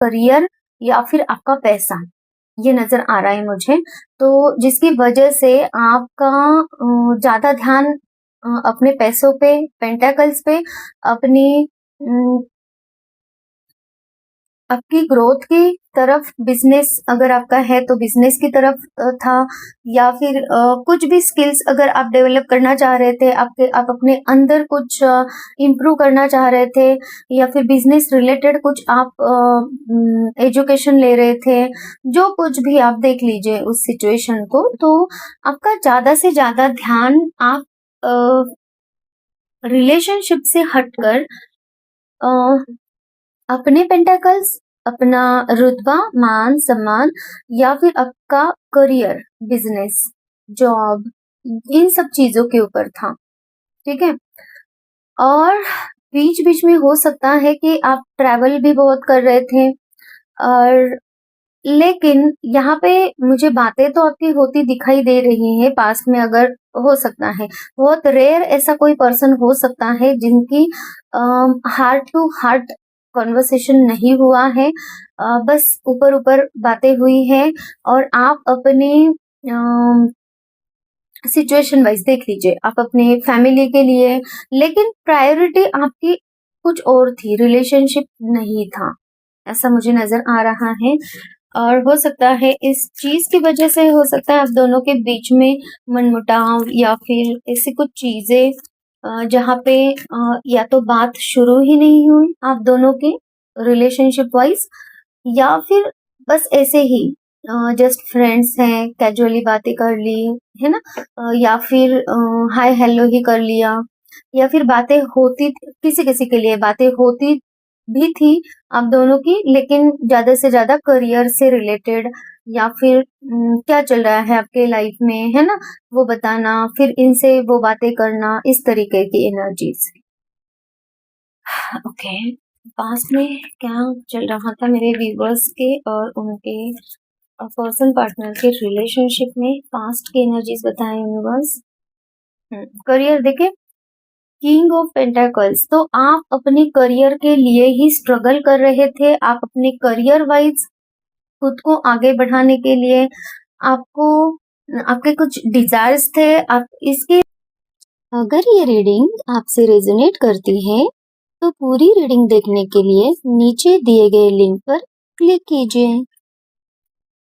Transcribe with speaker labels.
Speaker 1: Career या फिर आपका पैसा, ये नजर आ रहा है मुझे। तो जिसकी वजह से आपका ज्यादा ध्यान अपने पैसों पे, पेंटाकल्स पे, अपनी आपकी ग्रोथ की तरफ, बिजनेस अगर आपका है तो बिजनेस की तरफ था, या फिर कुछ भी स्किल्स अगर आप डेवलप करना चाह रहे थे, आप अपने अंदर कुछ इम्प्रूव करना चाह रहे थे, या फिर बिजनेस रिलेटेड कुछ आप एजुकेशन ले रहे थे, जो कुछ भी आप देख लीजिए उस सिचुएशन को, तो आपका ज्यादा से ज्यादा ध्यान आप रिलेशनशिप से हटकर अपने पेंटाकल्स, अपना रुतबा, मान सम्मान, या फिर आपका करियर, बिजनेस, जॉब, इन सब चीजों के ऊपर था। ठीक है। और बीच बीच में हो सकता है कि आप ट्रैवल भी बहुत कर रहे थे, और लेकिन यहाँ पे मुझे बातें तो आपकी होती दिखाई दे रही है पास्ट में। अगर हो सकता है, बहुत रेयर ऐसा कोई पर्सन हो सकता है जिनकी हार्ट टू हार्ट कॉन्वर्सेशन नहीं हुआ है, बस ऊपर ऊपर बातें हुई है, और आप अपने सिचुएशन वाइज देख लीजिए, आप अपने फैमिली के लिए, लेकिन प्रायोरिटी आपकी कुछ और थी, रिलेशनशिप नहीं था, ऐसा मुझे नजर आ रहा है। और हो सकता है इस चीज की वजह से, हो सकता है आप दोनों के बीच में मनमुटाव, या फिर ऐसी कुछ चीजें जहाँ पे या तो बात शुरू ही नहीं हुई आप दोनों के रिलेशनशिप वाइज, या फिर बस ऐसे ही जस्ट फ्रेंड्स हैं, कैजुअली बातें कर ली, है ना, या फिर हाय हेलो ही कर लिया, या फिर बातें होती, किसी किसी के लिए बातें होती भी थी आप दोनों की, लेकिन ज्यादा से ज्यादा करियर से रिलेटेड, या फिर क्या चल रहा है आपके लाइफ में, है ना, वो बताना, फिर इनसे वो बातें करना, इस तरीके की एनर्जीज। ओके, पास्ट में क्या चल रहा था मेरे व्यूवर्स के और उनके पर्सन पार्टनर के रिलेशनशिप में, पास्ट की एनर्जीज बताएं यूनिवर्स। करियर देखे, किंग ऑफ पेंटाकल्स, तो आप अपने करियर के लिए ही स्ट्रगल कर रहे थे, आप अपने करियर वाइज खुद को आगे बढ़ाने के लिए, आपको आपके कुछ डिजायर्स थे, आप इसके। अगर ये रीडिंग आपसे रेजोनेट करती है तो पूरी रीडिंग देखने के लिए नीचे दिए गए लिंक पर क्लिक कीजिए।